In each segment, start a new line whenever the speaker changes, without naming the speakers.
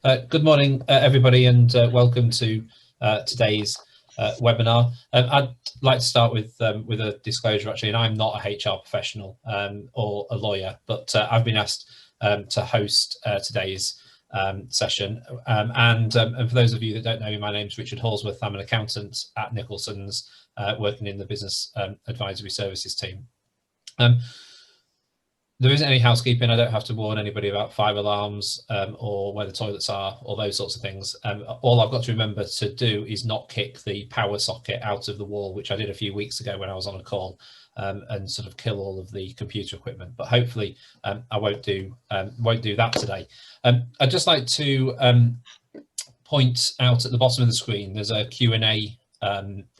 Good morning, everybody, and welcome to today's webinar. I'd like to start with a disclosure, actually, and I'm not a HR professional or a lawyer, but I've been asked to host today's session. And for those of you that don't know me, my name's Richard Hallsworth. I'm an accountant at Nicholson's, working in the business advisory services team. There isn't any housekeeping. I don't have to warn anybody about fire alarms or where the toilets are or those sorts of things. All I've got to remember to do is not kick the power socket out of the wall, which I did a few weeks ago when I was on a call, and sort of kill all of the computer equipment. But hopefully I won't do that today. I'd just like to point out at the bottom of the screen, there's a Q&A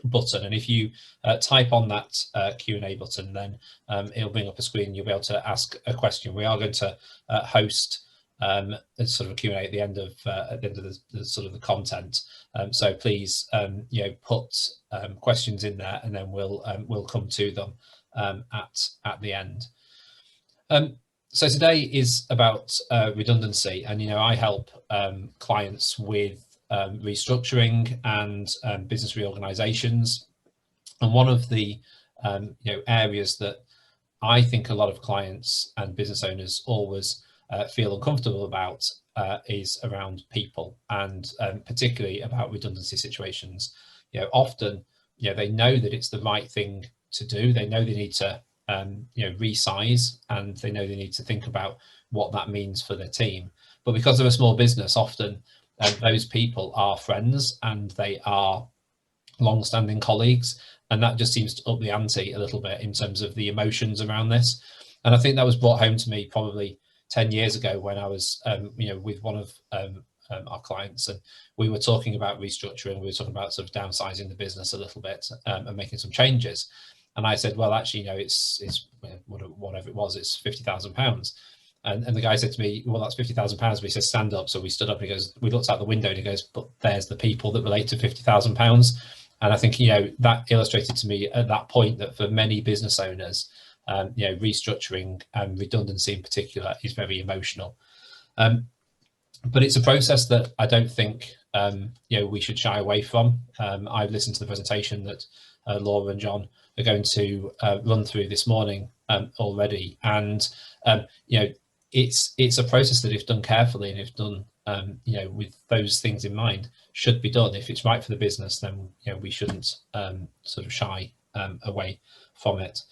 button, and if you type on that Q&A button, then it'll bring up a screen. You'll be able to ask a question. We are going to host a sort of a Q&A at the end of the sort of the content. So please, put questions in there, and then we'll come to them at the end. So today is about redundancy, and I help clients with restructuring and business reorganizations. And one of the areas that I think a lot of clients and business owners always feel uncomfortable about is around people, and particularly about redundancy situations. Often, they know that it's the right thing to do. They know they need to resize, and they know they need to think about what that means for their team. But because they're a small business, often those people are friends and they are long-standing colleagues, and that just seems to up the ante a little bit in terms of the emotions around this. And I think that was brought home to me probably 10 years ago when I was with one of our clients, and we were talking about restructuring. We were talking about sort of downsizing the business a little bit and making some changes. And I said, well, actually, it's whatever it was, it's £50,000. And the guy said to me, well, that's £50,000. But he says, stand up. So we stood up, and he goes, we looked out the window, and he goes, but there's the people that relate to £50,000. And I think, that illustrated to me at that point that for many business owners, restructuring and redundancy in particular is very emotional. But it's a process that I don't think, we should shy away from. I've listened to the presentation that Laura and John are going to run through this morning already. And, it's a process that, if done carefully and if done, with those things in mind, should be done. If it's right for the business, then we shouldn't sort of shy away from it.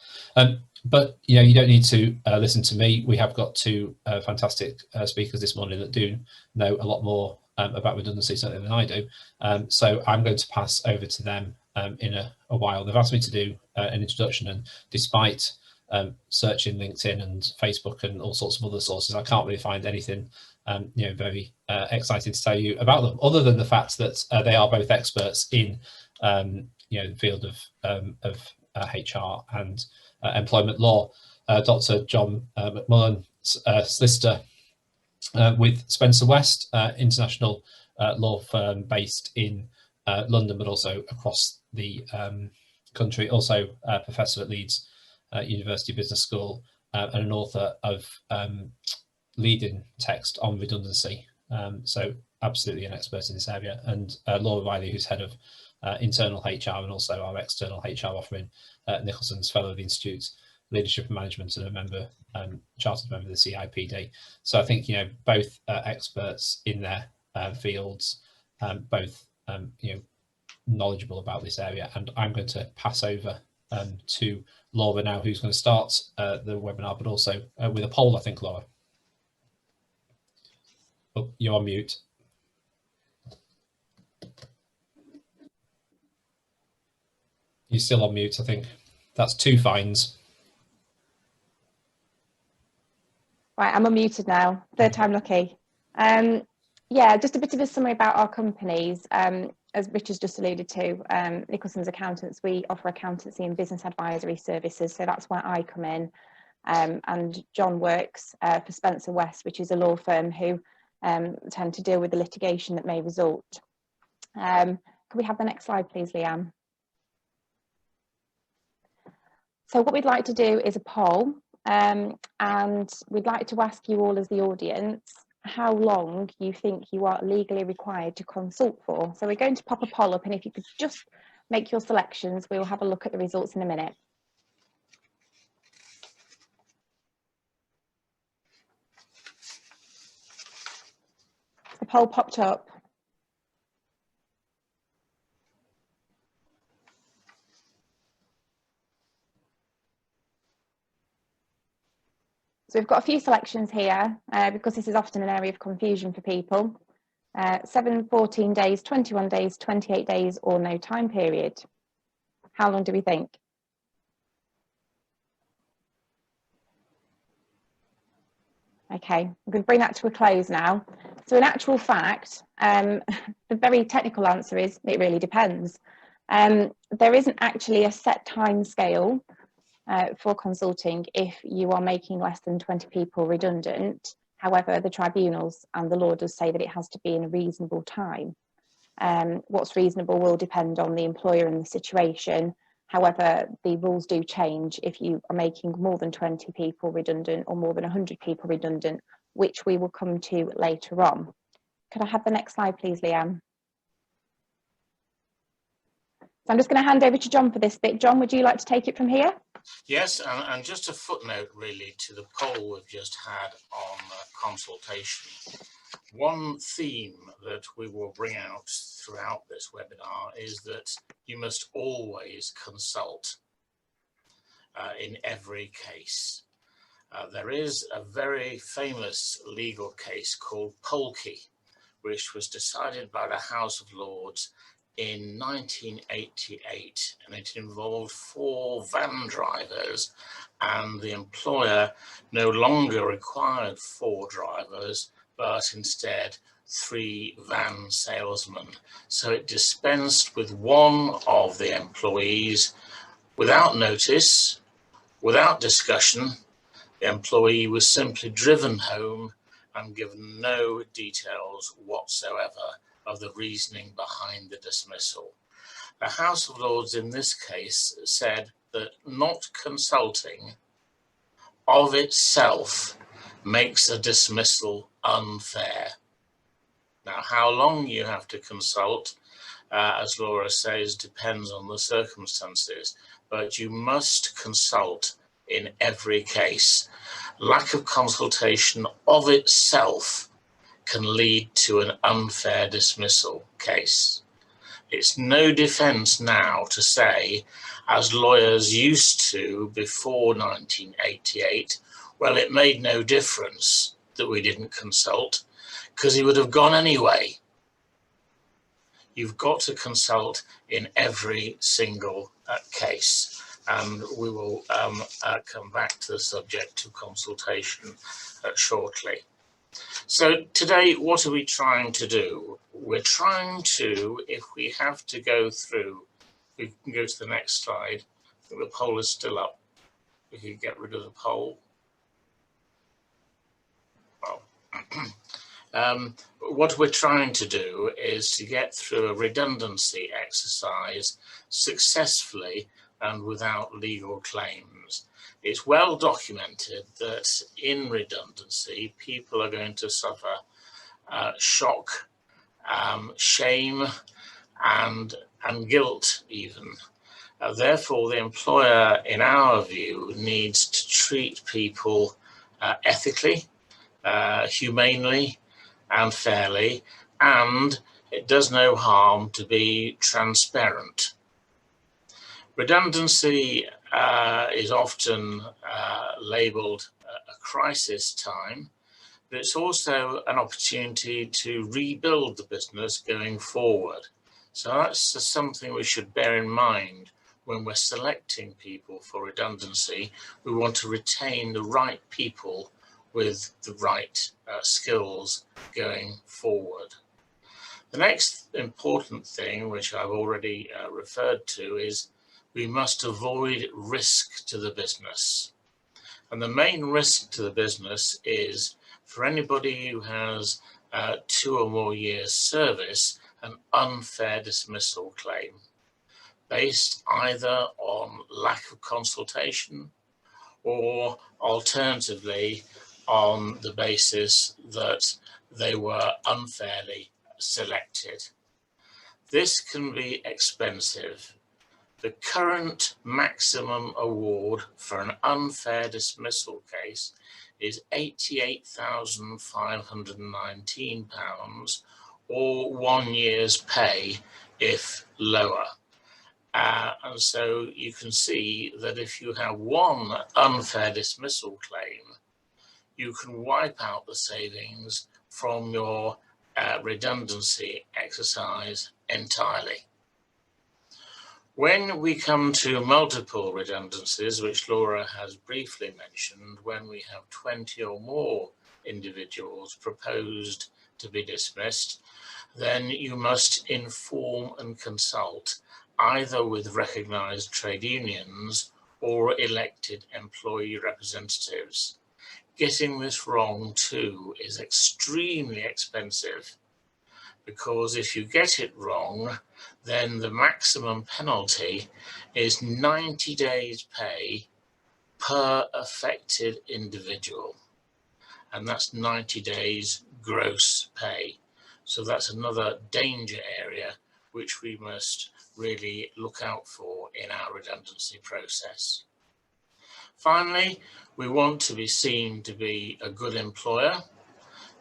But you don't need to listen to me. We have got two fantastic speakers this morning that do know a lot more about redundancy certainly than I do. So I'm going to pass over to them in a while. They've asked me to do an introduction, and despite searching LinkedIn and Facebook and all sorts of other sources, I can't really find anything very exciting to tell you about them, other than the fact that they are both experts in the field of HR and employment law. Dr. John McMullen, solicitor with Spencer West, international law firm based in London, but also across the country. Also a professor at Leeds University Business School, and an author of leading text on redundancy. So absolutely an expert in this area. And Laura Riley, who's head of internal HR and also our external HR offering at Nicholson's, fellow of the Institute's Leadership and Management, and a member, chartered member of the CIPD. So I think both experts in their fields, both knowledgeable about this area. And I'm going to pass over to Laura now, who's going to start the webinar, but also with a poll, I think, Laura. Oh, you're on mute. You're still on mute, I think. That's 2 fines.
Right, I'm unmuted now. Third time lucky. Yeah, just a bit of a summary about our companies. As Richard's just alluded to, Nicholson's Accountants, we offer accountancy and business advisory services, so that's where I come in. And John works for Spencer West, which is a law firm who tend to deal with the litigation that may result. Can we have the next slide, please, Leanne? So what we'd like to do is a poll, and we'd like to ask you all as the audience, how long you think you are legally required to consult for. So we're going to pop a poll up, and if you could just make your selections, we'll have a look at the results in a minute. The poll popped up. So we've got a few selections here because this is often an area of confusion for people. 7, 14 days, 21 days, 28 days, or no time period. How long do we think? Okay, I'm going to bring that to a close now. So in actual fact, the very technical answer is it really depends. There isn't actually a set time scale for consulting if you are making less than 20 people redundant. However, the tribunals and the law does say that it has to be in a reasonable time. What's reasonable will depend on the employer and the situation. However, the rules do change if you are making more than 20 people redundant or more than 100 people redundant, which we will come to later on. Could I have the next slide, please, Leanne? So I'm just going to hand over to John for this bit. John, would you like to take it from here?
Yes, and just a footnote really to the poll we've just had on consultation. One theme that we will bring out throughout this webinar is that you must always consult in every case. There is a very famous legal case called Polkey, which was decided by the House of Lords in 1988, and it involved 4 van drivers, and the employer no longer required 4 drivers, but instead 3 van salesmen. So it dispensed with one of the employees without notice, without discussion. The employee was simply driven home and given no details whatsoever of the reasoning behind the dismissal. The House of Lords in this case said that not consulting of itself makes a dismissal unfair. Now, how long you have to consult, as Laura says, depends on the circumstances, but you must consult in every case. Lack of consultation of itself can lead to an unfair dismissal case. It's no defense now to say, as lawyers used to before 1988, well, it made no difference that we didn't consult because he would have gone anyway. You've got to consult in every single case, and we will come back to the subject of consultation shortly. So today, what are we trying to do? We're trying to, if we have to go through, we can go to the next slide. I think the poll is still up. We can get rid of the poll. Well, what we're trying to do is to get through a redundancy exercise successfully and without legal claims. It's well documented that in redundancy, people are going to suffer shock, shame, and guilt even. Therefore, the employer, in our view, needs to treat people ethically, humanely, and fairly, and it does no harm to be transparent. Redundancy is often labelled a crisis time, but it's also an opportunity to rebuild the business going forward. So that's something we should bear in mind when we're selecting people for redundancy. We want to retain the right people with the right skills going forward. The next important thing, which I've already referred to, is we must avoid risk to the business. And the main risk to the business is for anybody who has 2 or more years service, an unfair dismissal claim based either on lack of consultation or alternatively on the basis that they were unfairly selected. This can be expensive. The current maximum award for an unfair dismissal case is £88,519, or 1 year's pay if lower. And so you can see that if you have one unfair dismissal claim, you can wipe out the savings from your redundancy exercise entirely. When we come to multiple redundancies, which Laura has briefly mentioned, when we have 20 or more individuals proposed to be dismissed, then you must inform and consult either with recognised trade unions or elected employee representatives. Getting this wrong too is extremely expensive, because if you get it wrong, then the maximum penalty is 90 days pay per affected individual. And that's 90 days gross pay. So that's another danger area which we must really look out for in our redundancy process. Finally, we want to be seen to be a good employer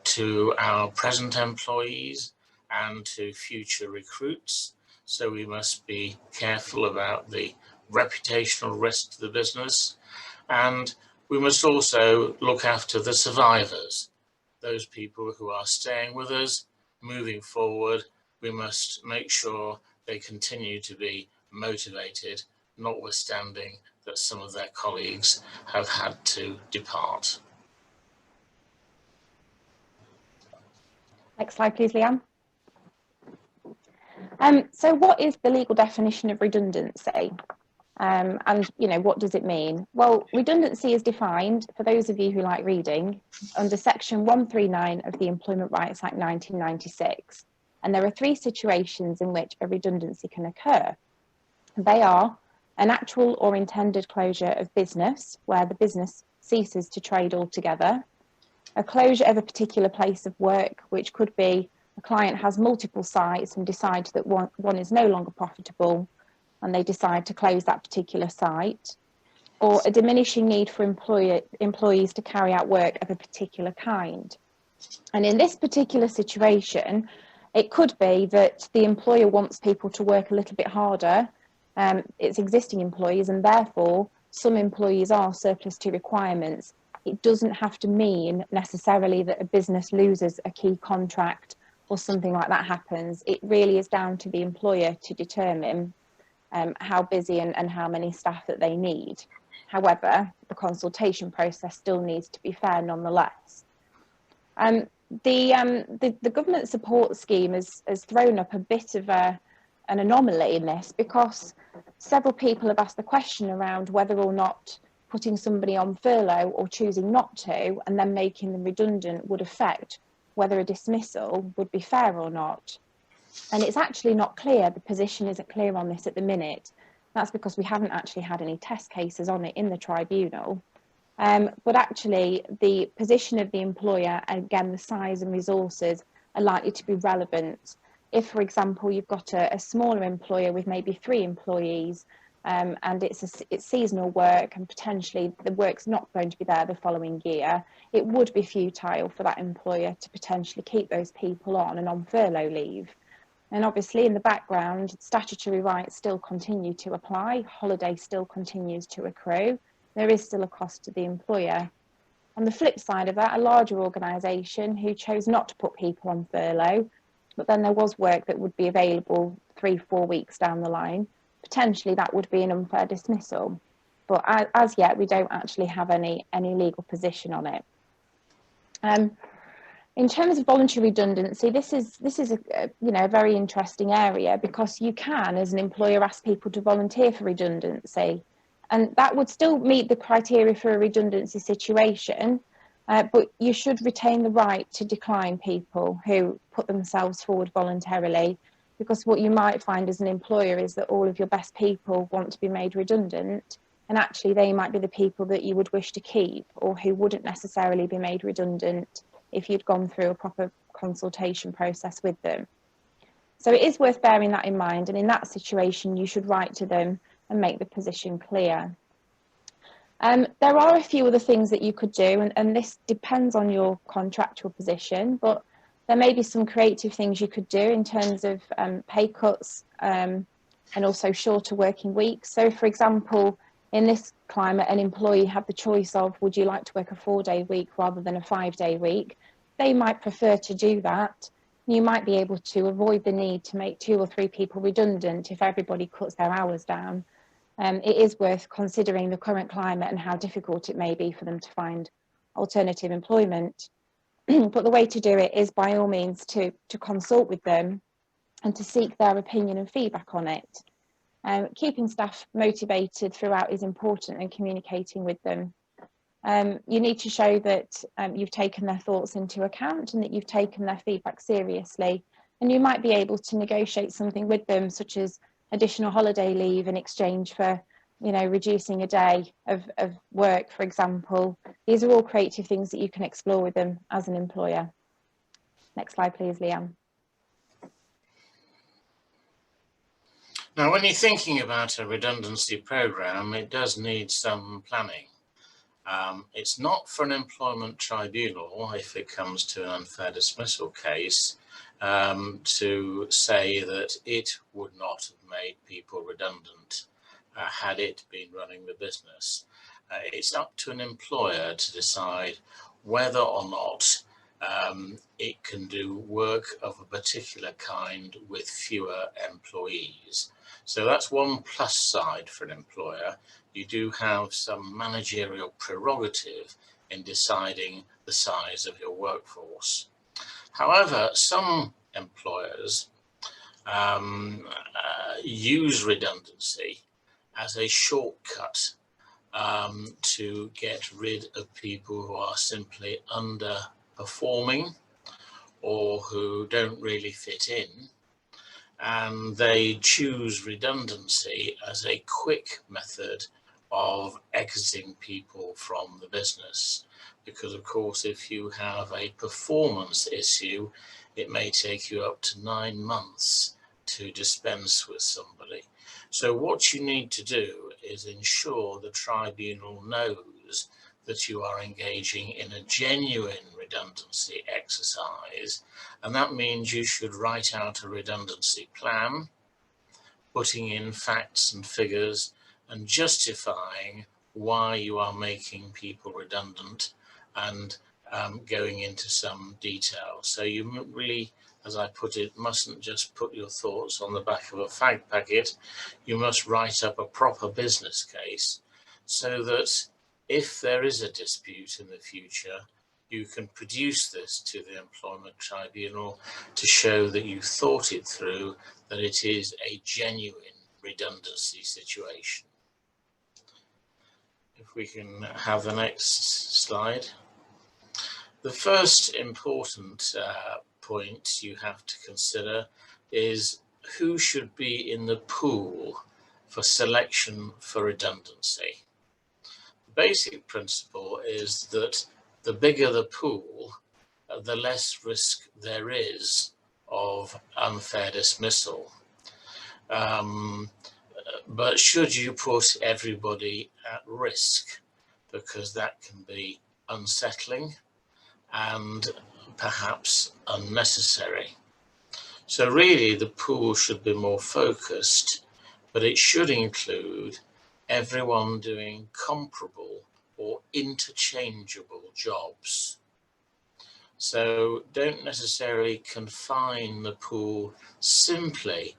to our present employees and to future recruits. So we must be careful about the reputational risk to the business, and we must also look after the survivors, those people who are staying with us, moving forward. We must make sure they continue to be motivated, notwithstanding that some of their colleagues have had to depart.
Next slide, please, Leanne. So what is the legal definition of redundancy? And, what does it mean? Well, redundancy is defined, for those of you who like reading, under Section 139 of the Employment Rights Act 1996. And there are 3 situations in which a redundancy can occur. They are an actual or intended closure of business, where the business ceases to trade altogether, a closure of a particular place of work, which could be a client has multiple sites and decides that one is no longer profitable and they decide to close that particular site, or a diminishing need for employees to carry out work of a particular kind. And in this particular situation, it could be that the employer wants people to work a little bit harder, its existing employees, and therefore some employees are surplus to requirements. It doesn't have to mean necessarily that a business loses a key contract or something like that happens. It really is down to the employer to determine how busy and how many staff that they need. However, the consultation process still needs to be fair nonetheless. The government support scheme has thrown up a bit of an anomaly in this, because several people have asked the question around whether or not putting somebody on furlough or choosing not to and then making them redundant would affect whether a dismissal would be fair or not. And it's actually not clear, the position isn't clear on this at the minute. That's because we haven't actually had any test cases on it in the tribunal. But actually the position of the employer, and again the size and resources, are likely to be relevant. If, for example, you've got a smaller employer with maybe 3 employees, and it's seasonal work and potentially the work's not going to be there the following year, it would be futile for that employer to potentially keep those people on and on furlough leave. And obviously in the background, statutory rights still continue to apply, holiday still continues to accrue, there is still a cost to the employer. On the flip side of that, a larger organisation who chose not to put people on furlough, but then there was work that would be available 3-4 weeks down the line, potentially that would be an unfair dismissal. But as yet, we don't actually have any legal position on it. In terms of voluntary redundancy, this is a very interesting area, because you can, as an employer, ask people to volunteer for redundancy, and that would still meet the criteria for a redundancy situation, but you should retain the right to decline people who put themselves forward voluntarily, because what you might find as an employer is that all of your best people want to be made redundant, and actually they might be the people that you would wish to keep or who wouldn't necessarily be made redundant if you'd gone through a proper consultation process with them. So it is worth bearing that in mind, and in that situation you should write to them and make the position clear. There are a few other things that you could do, and this depends on your contractual position, but there may be some creative things you could do in terms of pay cuts and also shorter working weeks. So for example, in this climate, an employee had the choice of, would you like to work a 4-day week rather than a 5-day week? They might prefer to do that. You might be able to avoid the need to make 2 or 3 people redundant if everybody cuts their hours down. It is worth considering the current climate and how difficult it may be for them to find alternative employment. But the way to do it is by all means to consult with them and to seek their opinion and feedback on it. Keeping staff motivated throughout is important, and communicating with them. You need to show that you've taken their thoughts into account and that you've taken their feedback seriously. And you might be able to negotiate something with them, such as additional holiday leave in exchange for, you know, reducing a day of work, for example. These are all creative things that you can explore with them as an employer. Next slide, please, Leanne.
Now, when you're thinking about a redundancy programme, it does need some planning. It's not for an employment tribunal, if it comes to an unfair dismissal case, to say that it would not have made people redundant had it been running the business. It's up to an employer to decide whether or not it can do work of a particular kind with fewer employees. So that's one plus side for an employer. You do have some managerial prerogative in deciding the size of your workforce. However, some employers use redundancy as a shortcut to get rid of people who are simply underperforming or who don't really fit in. And they choose redundancy as a quick method of exiting people from the business. Because of course, if you have a performance issue, it may take you up to 9 months to dispense with somebody. So what you need to do is ensure the tribunal knows that you are engaging in a genuine redundancy exercise, and that means you should write out a redundancy plan, putting in facts and figures and justifying why you are making people redundant, and going into some detail. So you really, as I put it, mustn't just put your thoughts on the back of a fag packet. You must write up a proper business case so that if there is a dispute in the future, you can produce this to the employment tribunal to show that you thought it through, that it is a genuine redundancy situation. If we can have the next slide. The first important point you have to consider is who should be in the pool for selection for redundancy. The basic principle is that the bigger the pool, the less risk there is of unfair dismissal. But should you put everybody at risk? Because that can be unsettling and perhaps unnecessary. So really the pool should be more focused, but it should include everyone doing comparable or interchangeable jobs. So don't necessarily confine the pool simply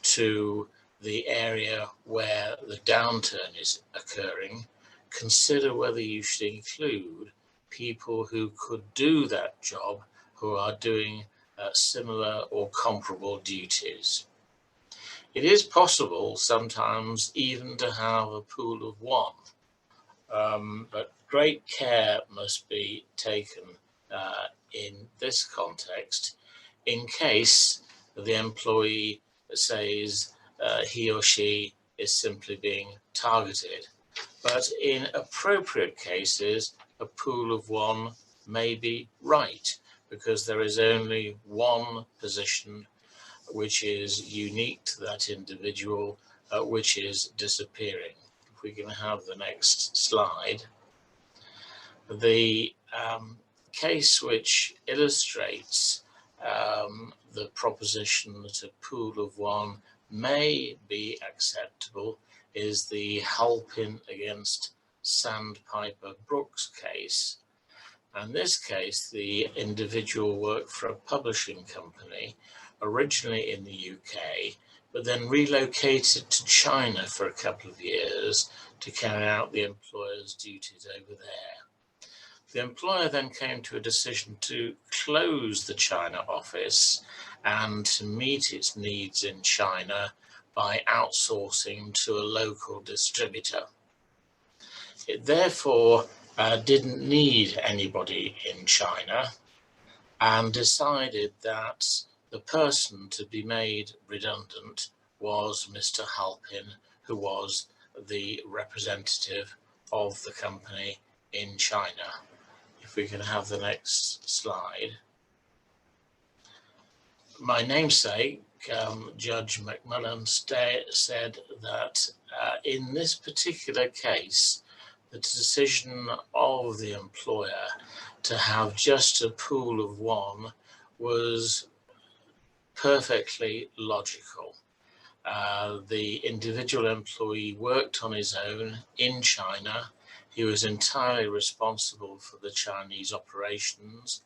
to the area where the downturn is occurring. Consider whether you should include people who could do that job, who are doing similar or comparable duties. It is possible sometimes even to have a pool of one, but great care must be taken in this context in case the employee says he or she is simply being targeted. But in appropriate cases, a pool of one may be right, because there is only one position which is unique to that individual, which is disappearing. If we can have the next slide. The case which illustrates the proposition that a pool of one may be acceptable is the Halpin against Sandpiper Brooks case. In this case, the individual worked for a publishing company, originally in the UK, but then relocated to China for a couple of years to carry out the employer's duties over there. The employer then came to a decision to close the China office and to meet its needs in China by outsourcing to a local distributor. It therefore didn't need anybody in China and decided that the person to be made redundant was Mr. Halpin, who was the representative of the company in China. If we can have the next slide. My namesake, Judge McMillan, said that in this particular case, the decision of the employer to have just a pool of one was perfectly logical. The individual employee worked on his own in China. He was entirely responsible for the Chinese operations,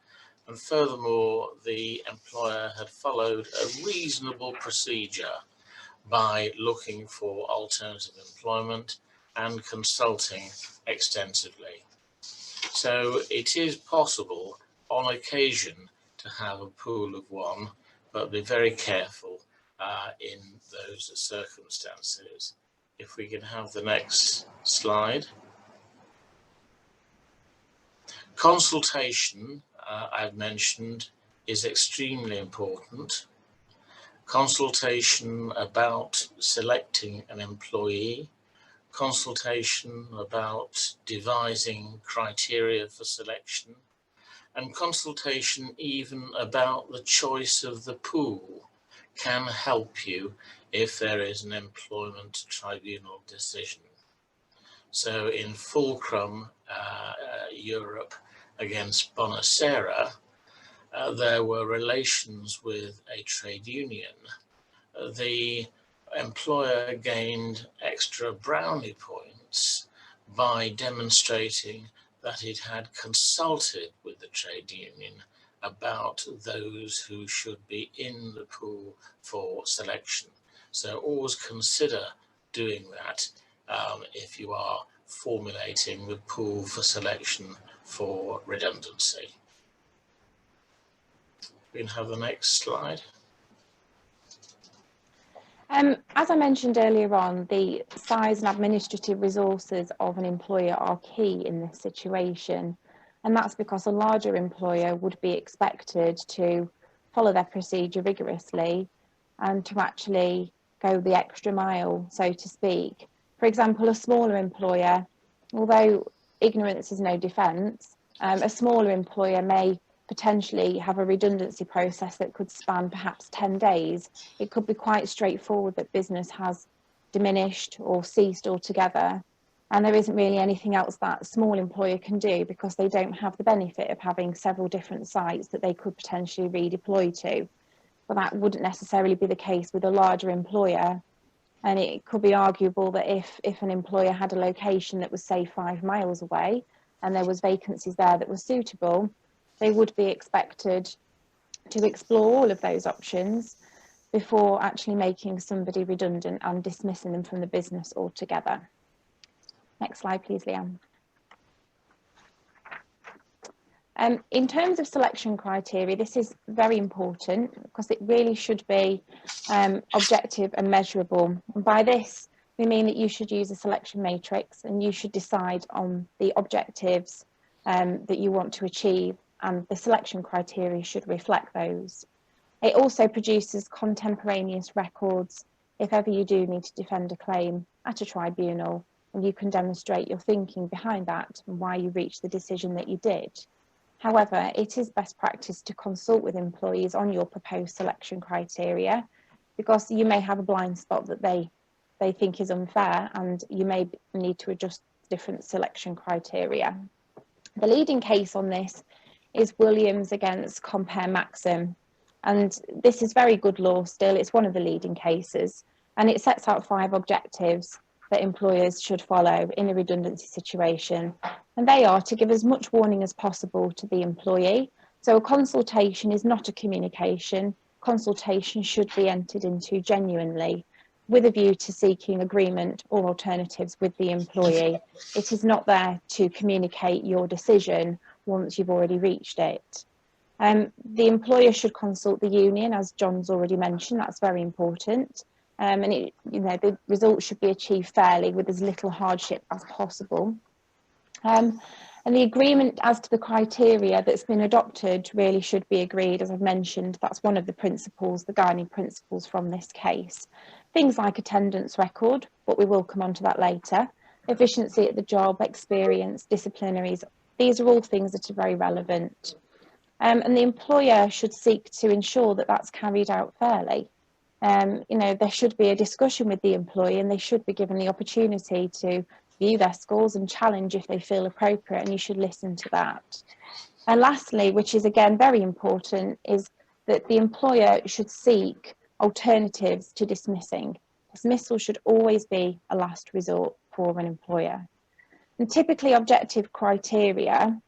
and furthermore, the employer had followed a reasonable procedure by looking for alternative employment and consulting extensively. So it is possible on occasion to have a pool of one, but be very careful in those circumstances. If we can have the next slide. Consultation, I've mentioned, is extremely important. Consultation about selecting an employee, consultation about devising criteria for selection, and consultation even about the choice of the pool can help you if there is an employment tribunal decision. So in Fulcrum, Europe against Bonacera, there were relations with a trade union. The employer gained extra brownie points by demonstrating that it had consulted with the trade union about those who should be in the pool for selection. So always consider doing that if you are formulating the pool for selection for redundancy. We can have the next slide.
As I mentioned earlier on, the size and administrative resources of an employer are key in this situation. And that's because a larger employer would be expected to follow their procedure rigorously and to actually go the extra mile, so to speak. For example, a smaller employer, although ignorance is no defence, a smaller employer may potentially have a redundancy process that could span perhaps 10 days. It could be quite straightforward that business has diminished or ceased altogether, and there isn't really anything else that a small employer can do because they don't have the benefit of having several different sites that they could potentially redeploy to. But that wouldn't necessarily be the case with a larger employer. And it could be arguable that if an employer had a location that was, say, 5 miles away and there was vacancies there that were suitable, they would be expected to explore all of those options before actually making somebody redundant and dismissing them from the business altogether. Next slide, please, Leanne. In terms of selection criteria, this is very important because it really should be objective and measurable. And by this, we mean that you should use a selection matrix and you should decide on the objectives that you want to achieve, and the selection criteria should reflect those. It also produces contemporaneous records if ever you do need to defend a claim at a tribunal, and you can demonstrate your thinking behind that and why you reached the decision that you did. However, it is best practice to consult with employees on your proposed selection criteria, because you may have a blind spot that they think is unfair, and you may need to adjust different selection criteria. The leading case on this is Williams against Compare Maxim, and this is very good law still. It's one of the leading cases, and it sets out 5 objectives that employers should follow in a redundancy situation, and they are to give as much warning as possible to the employee. So a consultation is not a communication. Consultation should be entered into genuinely, with a view to seeking agreement or alternatives with the employee. It is not there to communicate your decision once you've already reached it. The employer should consult the union, as John's already mentioned. That's very important. And the results should be achieved fairly with as little hardship as possible. And the agreement as to the criteria that's been adopted really should be agreed. As I've mentioned, that's one of the principles, the guiding principles from this case. Things like attendance record, but we will come on to that later, efficiency at the job, experience, disciplinaries, these are all things that are very relevant. And the employer should seek to ensure that that's carried out fairly. There should be a discussion with the employee, and they should be given the opportunity to view their scores and challenge if they feel appropriate, and you should listen to that. And lastly, which is again very important, is that the employer should seek alternatives to dismissing. Dismissal should always be a last resort for an employer. And typically objective criteria,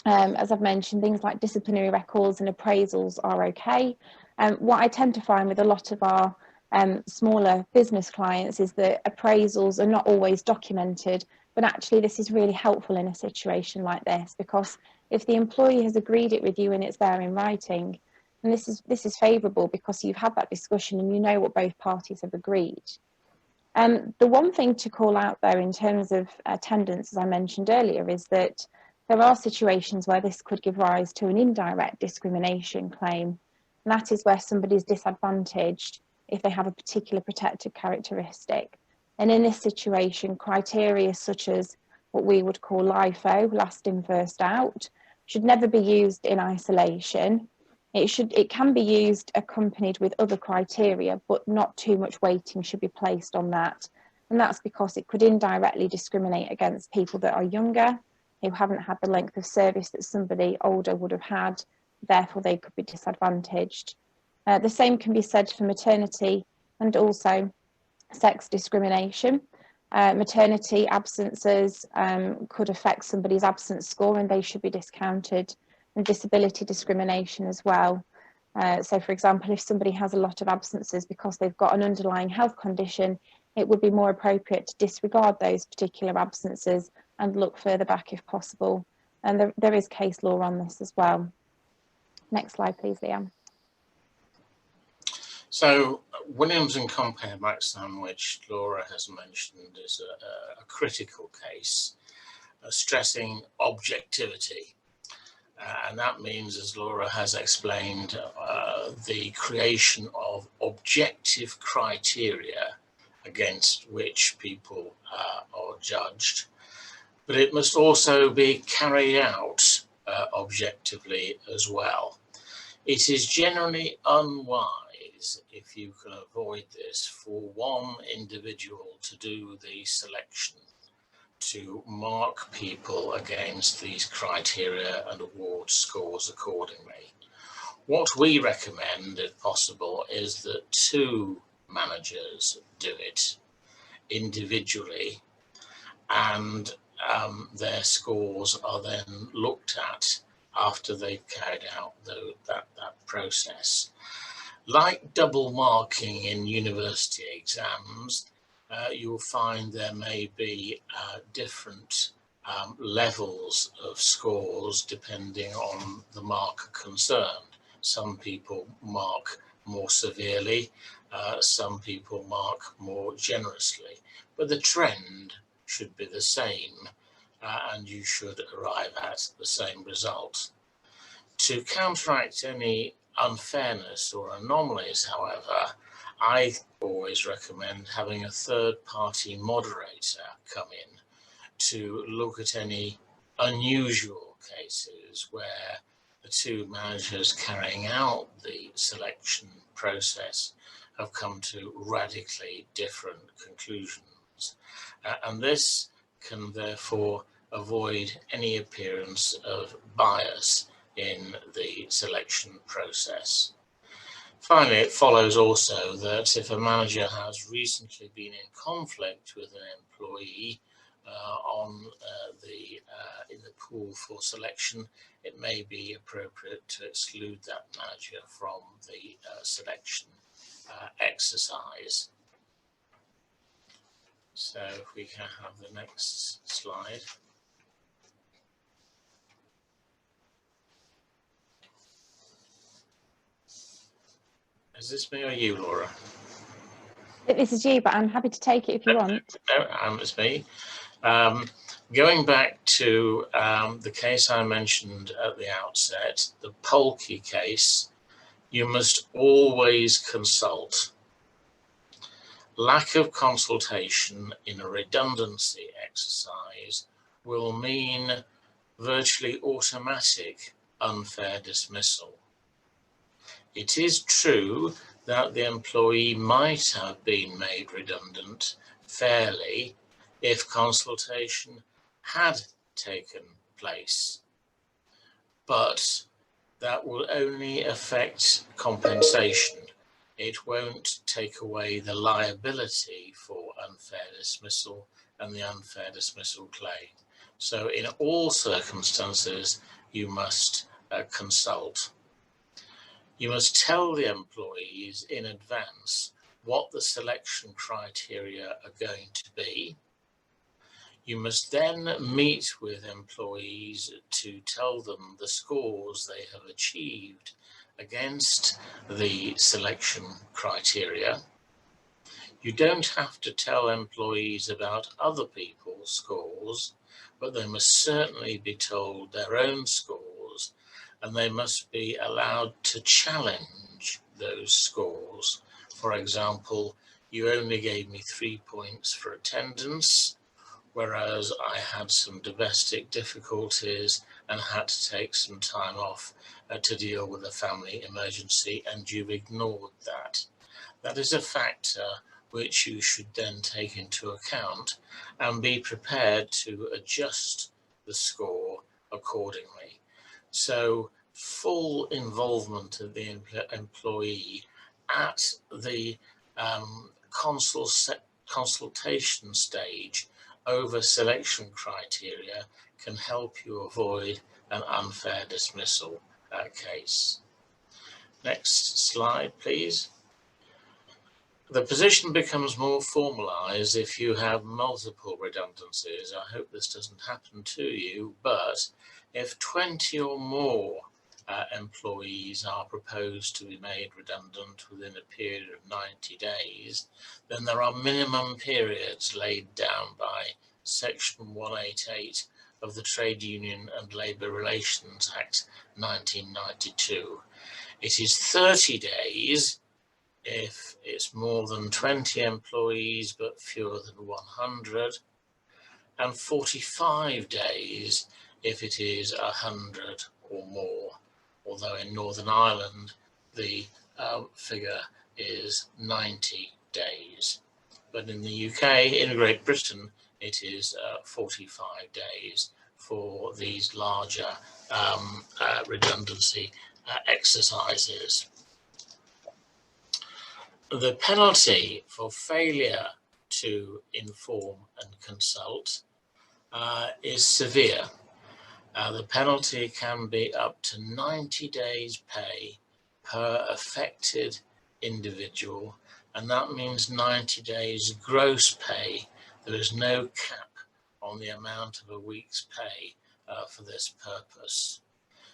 as I've mentioned, things like disciplinary records and appraisals are okay. What I tend to find with a lot of our smaller business clients is that appraisals are not always documented, but actually this is really helpful in a situation like this, because if the employee has agreed it with you and it's there in writing, and this is favourable because you've had that discussion and you know what both parties have agreed. The one thing to call out though in terms of attendance, as I mentioned earlier, is that there are situations where this could give rise to an indirect discrimination claim. And that is where somebody is disadvantaged if they have a particular protected characteristic. And in this situation, criteria such as what we would call LIFO, last in, first out, should never be used in isolation. It can be used accompanied with other criteria, but not too much weighting should be placed on that. And that's because it could indirectly discriminate against people that are younger, who haven't had the length of service that somebody older would have had, therefore they could be disadvantaged. The same can be said for maternity and also sex discrimination. Maternity absences could affect somebody's absence score and they should be discounted, and disability discrimination as well. So for example, if somebody has a lot of absences because they've got an underlying health condition, it would be more appropriate to disregard those particular absences and look further back if possible. And there is case law on this as well. Next slide, please, Liam.
So Williams and Compare Maxim, which Laura has mentioned, is a critical case, stressing objectivity. And that means, as Laura has explained, the creation of objective criteria against which people are judged. But it must also be carried out objectively as well. It is generally unwise, if you can avoid this, for one individual to do the selection, to mark people against these criteria and award scores accordingly. What we recommend, if possible, is that 2 managers do it individually, and their scores are then looked at after they've carried out that process. Like double marking in university exams, you'll find there may be different levels of scores depending on the marker concerned. Some people mark more severely, some people mark more generously, but the trend should be the same, and you should arrive at the same result. To counteract any unfairness or anomalies, however, I always recommend having a third-party moderator come in to look at any unusual cases where the two managers carrying out the selection process have come to radically different conclusions. And this can therefore avoid any appearance of bias in the selection process. Finally, it follows also that if a manager has recently been in conflict with an employee in the pool for selection, it may be appropriate to exclude that manager from the selection exercise. So if we can have the next slide. Is this me or you, Laura?
This is you, but I'm happy to take it if you want.
No, it's me. Going back to the case I mentioned at the outset, the Polke case, you must always consult. Lack of consultation in a redundancy exercise will mean virtually automatic unfair dismissal. It is true that the employee might have been made redundant fairly if consultation had taken place, but that will only affect compensation. It won't take away the liability for unfair dismissal and the unfair dismissal claim. So in all circumstances, you must consult. You must tell the employees in advance what the selection criteria are going to be. You must then meet with employees to tell them the scores they have achieved against the selection criteria. You don't have to tell employees about other people's scores, but they must certainly be told their own scores, and they must be allowed to challenge those scores. For example, you only gave me 3 points for attendance, whereas I had some domestic difficulties and had to take some time off to deal with a family emergency, and you've ignored that. That is a factor which you should then take into account and be prepared to adjust the score accordingly. So full involvement of the employee at the consultation stage over selection criteria can help you avoid an unfair dismissal case. Next slide, please. The position becomes more formalized if you have multiple redundancies. I hope this doesn't happen to you, but if 20 or more employees are proposed to be made redundant within a period of 90 days, then there are minimum periods laid down by Section 188 of the Trade Union and Labour Relations Act 1992. It is 30 days if it's more than 20 employees but fewer than 100, and 45 days if it is 100 or more, although in Northern Ireland the figure is 90 days. But in the UK, in Great Britain, it is 45 days for these larger redundancy exercises. The penalty for failure to inform and consult is severe. The penalty can be up to 90 days pay per affected individual, and that means 90 days gross pay. There is no cap on the amount of a week's pay for this purpose.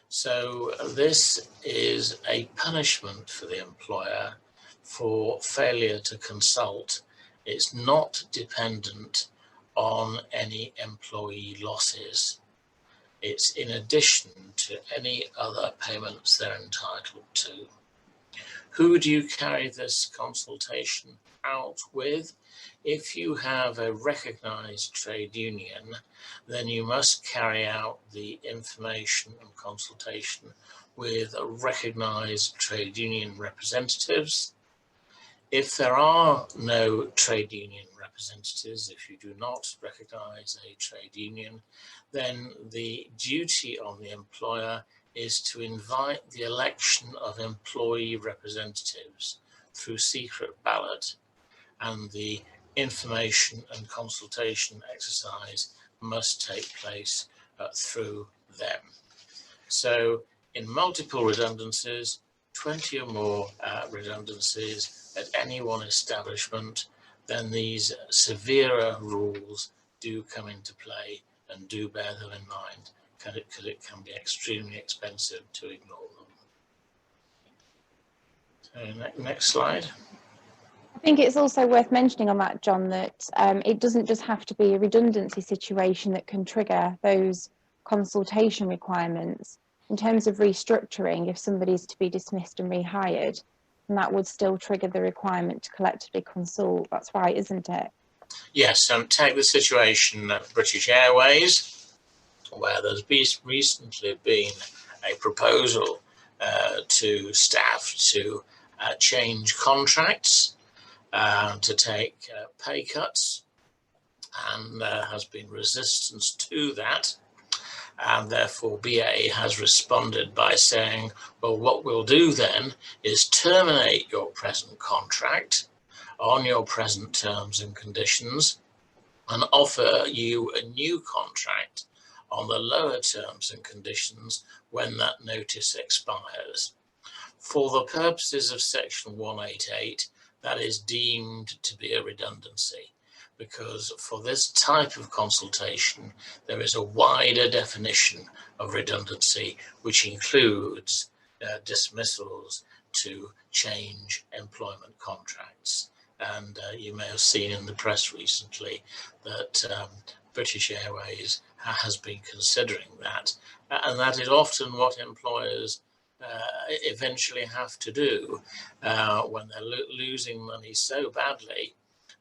So this is a punishment for the employer for failure to consult. It's not dependent on any employee losses. It's in addition to any other payments they're entitled to. Who do you carry this consultation out with? If you have a recognised trade union, then you must carry out the information and consultation with recognised trade union representatives. If there are no trade union representatives, if you do not recognise a trade union, then the duty on the employer is to invite the election of employee representatives through secret ballot, and the information and consultation exercise must take place through them. So in multiple redundancies, 20 or more redundancies at any one establishment, then these severer rules do come into play, and do bear them in mind, because it can be extremely expensive to ignore them. So next slide.
I think it's also worth mentioning on that, John, that it doesn't just have to be a redundancy situation that can trigger those consultation requirements. In terms of restructuring, if somebody's to be dismissed and rehired, then that would still trigger the requirement to collectively consult. That's right, isn't it?
Yes, and take the situation at British Airways, where there's recently been a proposal to staff to change contracts, to take pay cuts, and there has been resistance to that. And therefore BA has responded by saying, well, what we'll do then is terminate your present contract on your present terms and conditions, and offer you a new contract on the lower terms and conditions when that notice expires. For the purposes of section 188, that is deemed to be a redundancy, because for this type of consultation, there is a wider definition of redundancy, which includes dismissals to change employment contracts. And you may have seen in the press recently that British Airways has been considering that. And that is often what employers eventually have to do when they're losing money so badly.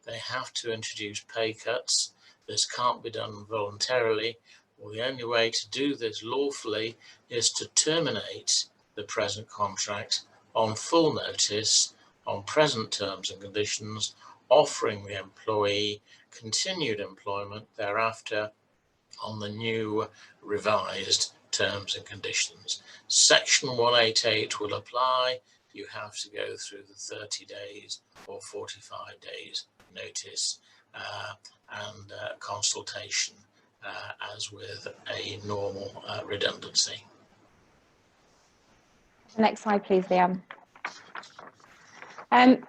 They have to introduce pay cuts. This can't be done voluntarily. Well, the only way to do this lawfully is to terminate the present contract on full notice, on present terms and conditions, offering the employee continued employment thereafter on the new revised terms and conditions. Section 188 will apply. You have to go through the 30 days or 45 days notice and consultation as with a normal redundancy.
Next slide, please, Liam.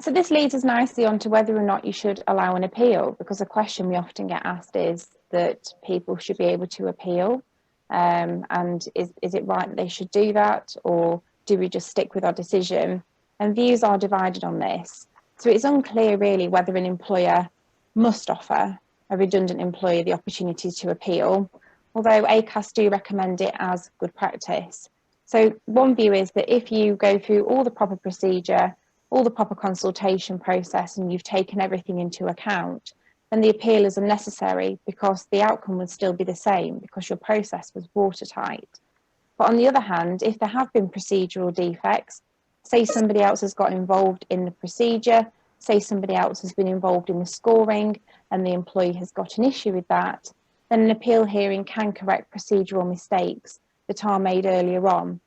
So this leads us nicely on to whether or not you should allow an appeal, because a question we often get asked is that people should be able to appeal. And is it right that they should do that, or do we just stick with our decision? And views are divided on this. So it's unclear really whether an employer must offer a redundant employee the opportunity to appeal, although ACAS do recommend it as good practice. So one view is that if you go through all the proper procedure, all the proper consultation process, and you've taken everything into account, then the appeal is unnecessary, because the outcome would still be the same, because your process was watertight. But on the other hand, if there have been procedural defects, say somebody else has got involved in the procedure, say somebody else has been involved in the scoring, and the employee has got an issue with that, then an appeal hearing can correct procedural mistakes that are made earlier on.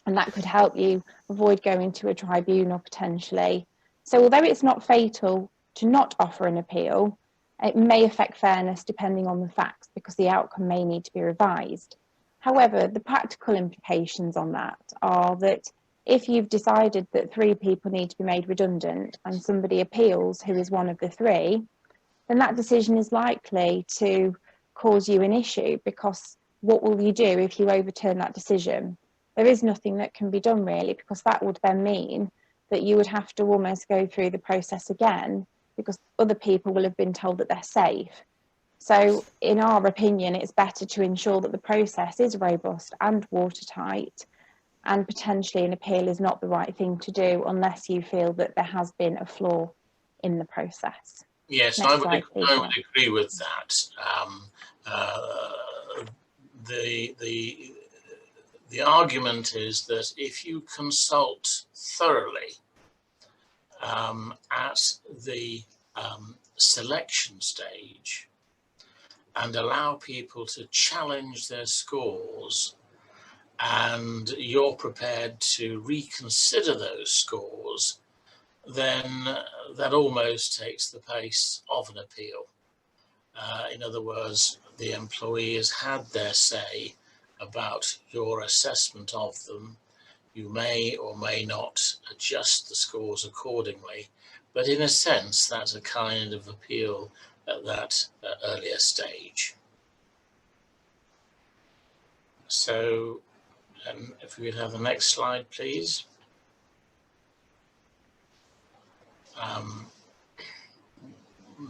And that could help you avoid going to a tribunal potentially. So although it's not fatal to not offer an appeal, it may affect fairness depending on the facts, because the outcome may need to be revised. However, the practical implications on that are that if you've decided that 3 people need to be made redundant and somebody appeals who is one of the 3, then that decision is likely to cause you an issue, because what will you do if you overturn that decision? There is nothing that can be done really, because that would then mean that you would have to almost go through the process again, because other people will have been told that they're safe. So in our opinion, it's better to ensure that the process is robust and watertight, and potentially an appeal is not the right thing to do unless you feel that there has been a flaw in the process.
Yes,
Next
I would,
slide, please.
I would agree with that. The argument is that if you consult thoroughly at the selection stage and allow people to challenge their scores, and you're prepared to reconsider those scores, then that almost takes the pace of an appeal. In other words, the employee has had their say about your assessment of them. You may or may not adjust the scores accordingly, but in a sense, that's a kind of appeal at that earlier stage. So, if we could have the next slide, please.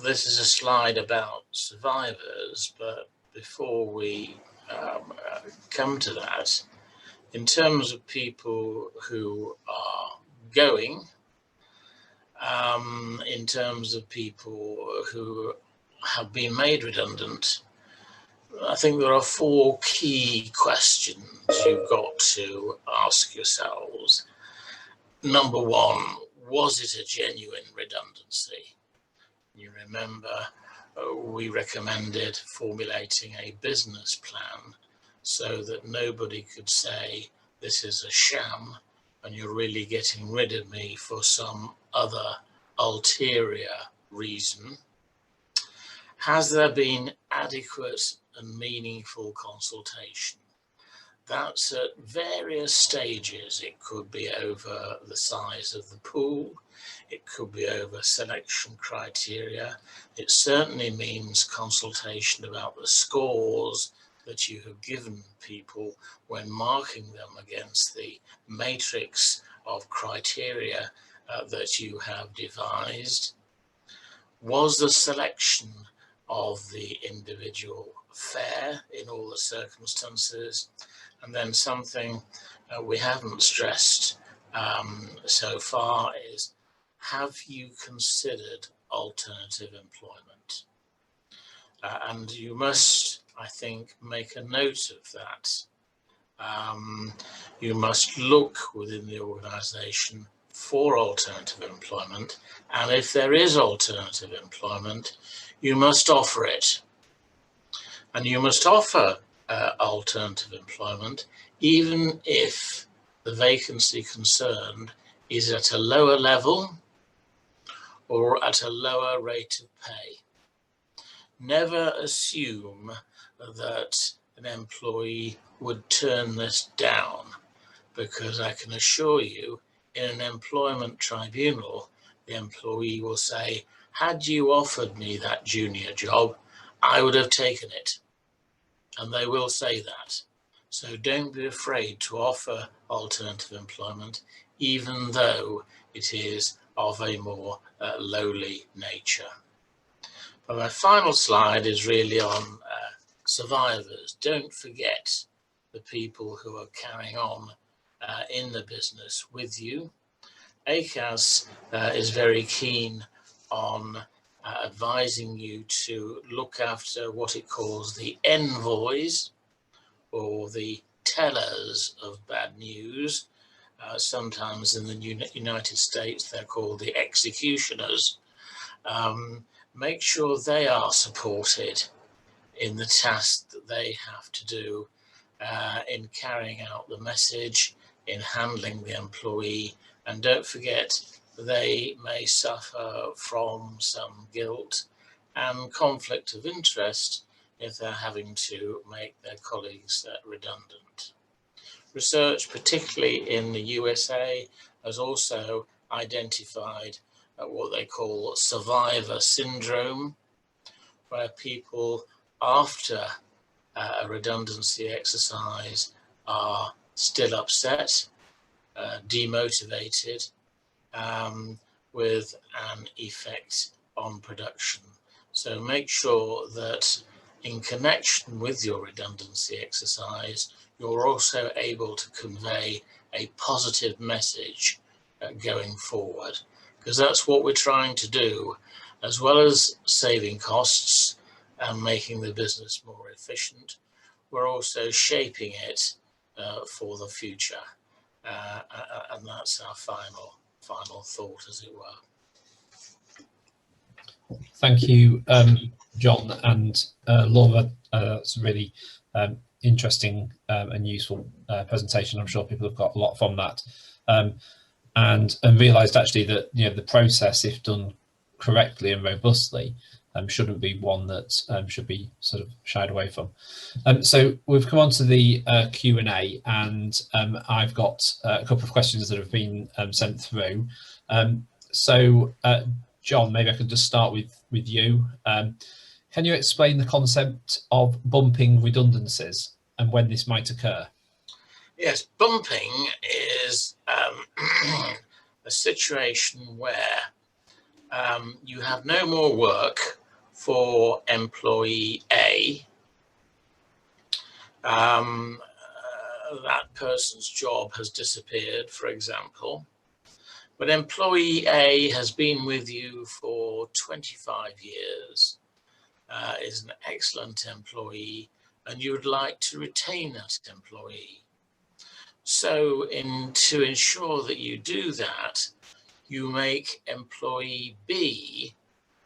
This is a slide about survivors, but before we come to that, in terms of people who are going, in terms of people who have been made redundant, I think there are 4 key questions you've got to ask yourselves. Number 1, was it a genuine redundancy? You remember we recommended formulating a business plan so that nobody could say this is a sham and you're really getting rid of me for some other ulterior reason. Has there been adequate and meaningful consultation? That's at various stages. It could be over the size of the pool. It could be over selection criteria. It certainly means consultation about the scores that you have given people when marking them against the matrix of criteria that you have devised. Was the selection of the individual fair in all the circumstances? And then something we haven't stressed so far is, have you considered alternative employment? And you must, I think, make a note of that. You must look within the organisation for alternative employment, and if there is alternative employment, you must offer it. And you must offer alternative employment even if the vacancy concerned is at a lower level or at a lower rate of pay. Never assume that an employee would turn this down, because I can assure you, in an employment tribunal, the employee will say, had you offered me that junior job, I would have taken it. And they will say that. So don't be afraid to offer alternative employment, even though it is of a more lowly nature. But my final slide is really on survivors. Don't forget the people who are carrying on in the business with you. ACAS is very keen on advising you to look after what it calls the envoys, or the tellers of bad news. Sometimes in the United States, they're called the executioners. Make sure they are supported in the task that they have to do in carrying out the message, in handling the employee. And don't forget, they may suffer from some guilt and conflict of interest if they're having to make their colleagues redundant. Research, particularly in the USA, has also identified what they call survivor syndrome, where people after a redundancy exercise are still upset, demotivated, with an effect on production. So make sure that in connection with your redundancy exercise, you're also able to convey a positive message going forward, because that's what we're trying to do. As well as saving costs and making the business more efficient, we're also shaping it for the future, and that's our final thought, as it were.
Thank you, John and Laura. That's a really interesting and useful presentation. I'm sure people have got a lot from that, and realised actually that the process, if done correctly and robustly, shouldn't be one that should be sort of shied away from. So we've come on to the Q&A, and I've got a couple of questions that have been sent through. So John, maybe I could just start with you. Can you explain the concept of bumping redundancies and when this might occur?
Yes, bumping is a situation where you have no more work for employee A. That person's job has disappeared, for example, but employee A has been with you for 25 years, is an excellent employee, and you would like to retain that employee. So to ensure that you do that, you make employee B,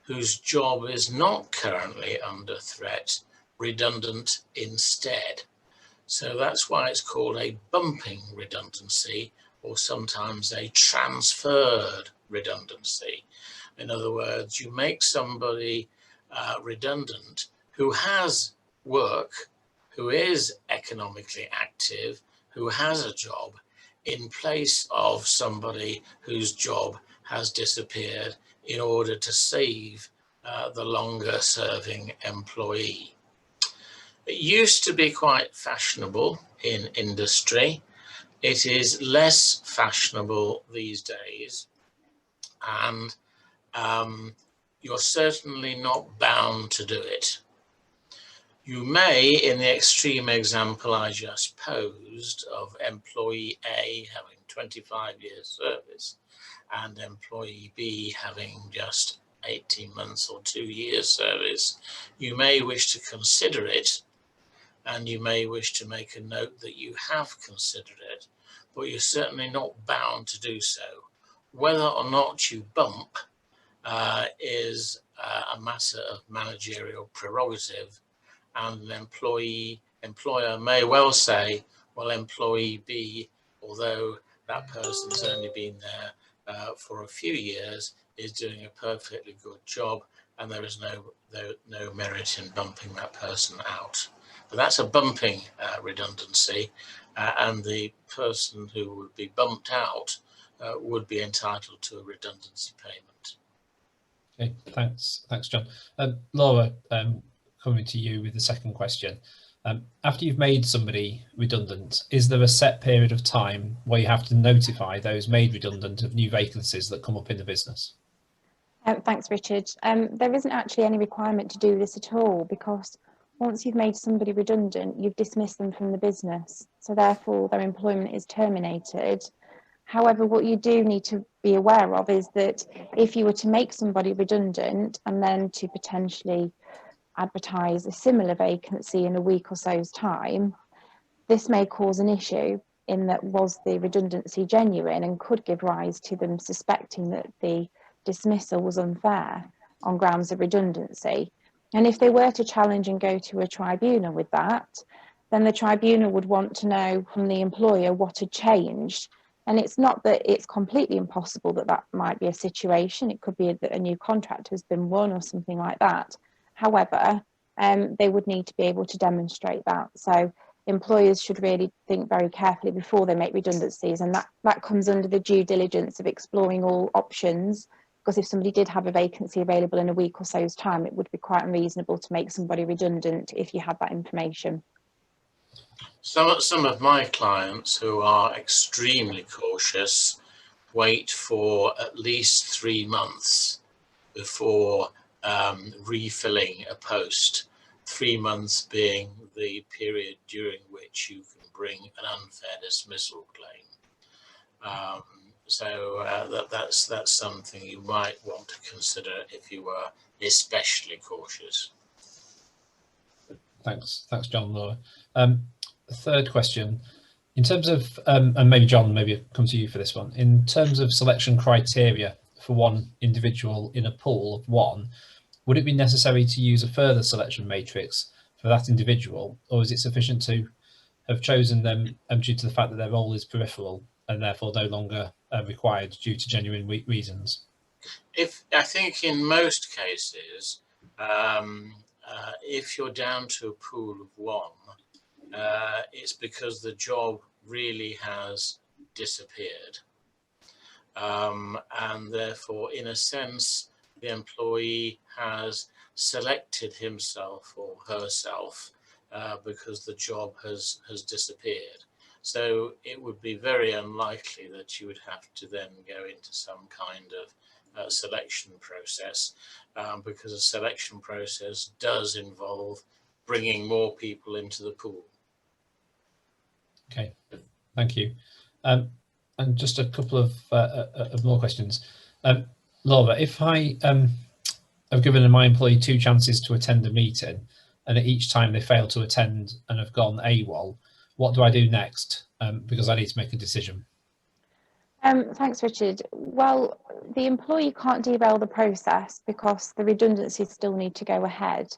whose job is not currently under threat, redundant instead. So that's why it's called a bumping redundancy, or sometimes a transferred redundancy. In other words, you make somebody redundant who has work, who is economically active, who has a job, in place of somebody whose job has disappeared, in order to save the longer serving employee. It used to be quite fashionable in industry. It is less fashionable these days, and you're certainly not bound to do it. You may, in the extreme example I just posed of employee A having 25 years service and employee B having just 18 months or 2 years service, you may wish to consider it, and you may wish to make a note that you have considered it, but you're certainly not bound to do so. Whether or not you bump is a matter of managerial prerogative, and an employer may well say, well, employee B, although that person's only been there for a few years, is doing a perfectly good job, and there is no merit in bumping that person out. But that's a bumping redundancy, and the person who would be bumped out would be entitled to a redundancy payment.
Okay, thanks, John. Laura, coming to you with the second question. After you've made somebody redundant, is there a set period of time where you have to notify those made redundant of new vacancies that come up in the business?
Thanks, Richard. There isn't actually any requirement to do this at all, because once you've made somebody redundant, you've dismissed them from the business. So therefore, their employment is terminated. However, what you do need to be aware of is that if you were to make somebody redundant and then to potentially advertise a similar vacancy in a week or so's time, this may cause an issue in that, was the redundancy genuine, and could give rise to them suspecting that the dismissal was unfair on grounds of redundancy. And if they were to challenge and go to a tribunal with that, then the tribunal would want to know from the employer what had changed. And it's not that it's completely impossible that that might be a situation. It could be that a new contract has been won or something like that. However, they would need to be able to demonstrate that. So employers should really think very carefully before they make redundancies, and that comes under the due diligence of exploring all options, because if somebody did have a vacancy available in a week or so's time, it would be quite unreasonable to make somebody redundant if you had that information.
Some of my clients who are extremely cautious wait for at least 3 months before refilling a post, 3 months being the period during which you can bring an unfair dismissal claim. That's something you might want to consider if you were especially cautious.
Thanks, John. Laura. Third question, in terms of, and maybe John, maybe I'll come to you for this one. In terms of selection criteria for one individual in a pool of one, would it be necessary to use a further selection matrix for that individual, or is it sufficient to have chosen them due to the fact that their role is peripheral and therefore no longer required due to genuine reasons?
I think in most cases, if you're down to a pool of one, it's because the job really has disappeared. And therefore, in a sense, the employee has selected himself or herself because the job has disappeared. So it would be very unlikely that you would have to then go into some kind of selection process, because a selection process does involve bringing more people into the pool.
Okay, thank you. And just a couple of more questions. Laura, if I have given my employee 2 chances to attend a meeting, and at each time they fail to attend and have gone AWOL, what do I do next? Because I need to make a decision.
Thanks, Richard. Well, the employee can't derail the process because the redundancies still need to go ahead.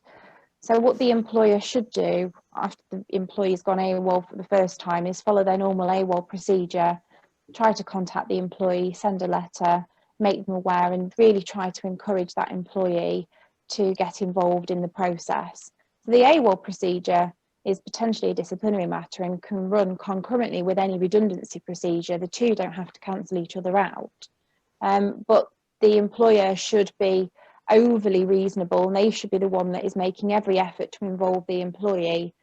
So what the employer should do after the employee's gone AWOL for the first time is follow their normal AWOL procedure, try to contact the employee, send a letter, make them aware, and really try to encourage that employee to get involved in the process. So the AWOL procedure is potentially a disciplinary matter and can run concurrently with any redundancy procedure. The two don't have to cancel each other out. But the employer should be overly reasonable, and they should be the one that is making every effort to involve the employee.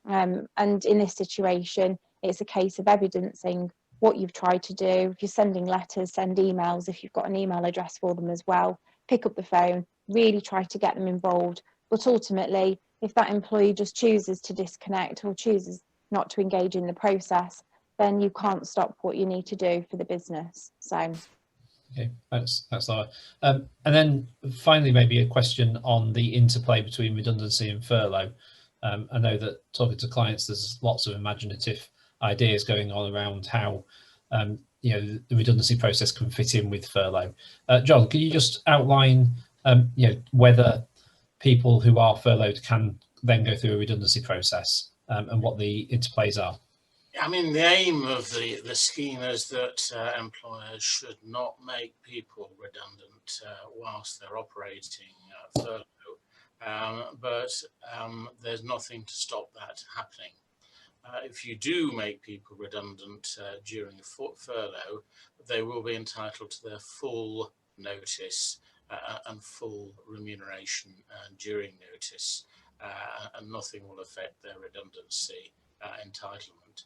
And in this situation, it's a case of evidencing what you've tried to do. If you're sending letters, send emails. If you've got an email address for them as well, pick up the phone, really try to get them involved. But ultimately, if that employee just chooses to disconnect or chooses not to engage in the process, then you can't stop what you need to do for the business. So.
Okay, thanks Laura. And then finally, maybe a question on the interplay between redundancy and furlough. I know that talking to clients, there's lots of imaginative ideas going on around how the redundancy process can fit in with furlough. John, can you just outline whether people who are furloughed can then go through a redundancy process and what the interplays are?
I mean, the aim of the scheme is that employers should not make people redundant whilst they're operating furlough, but there's nothing to stop that happening. If you do make people redundant during a furlough, they will be entitled to their full notice and full remuneration during notice, and nothing will affect their redundancy entitlement.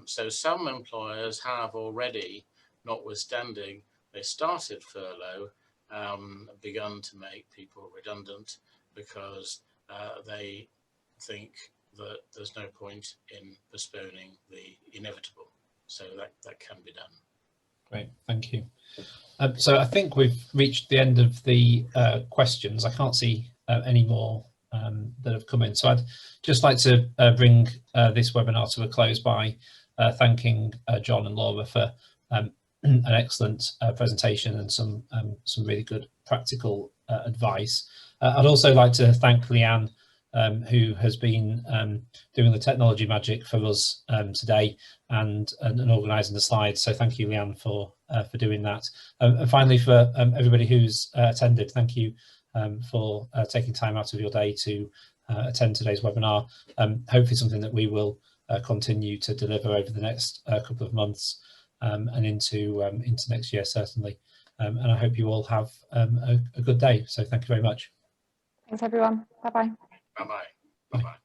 So some employers have already, notwithstanding they started furlough, begun to make people redundant because they think that there's no point in postponing the inevitable. So that can be done.
Great, thank you. So I think we've reached the end of the questions. I can't see any more that have come in. So I'd just like to bring this webinar to a close by thanking John and Laura for an excellent presentation and some really good practical advice. I'd also like to thank Leanne, who has been doing the technology magic for us today and organising the slides. So thank you, Leanne, for doing that. And finally, for everybody who's attended, thank you for taking time out of your day to attend today's webinar. Hopefully something that we will continue to deliver over the next couple of months and into next year, certainly. And I hope you all have a good day. So thank you very much.
Thanks, everyone. Bye-bye.
Bye-bye. Bye-bye.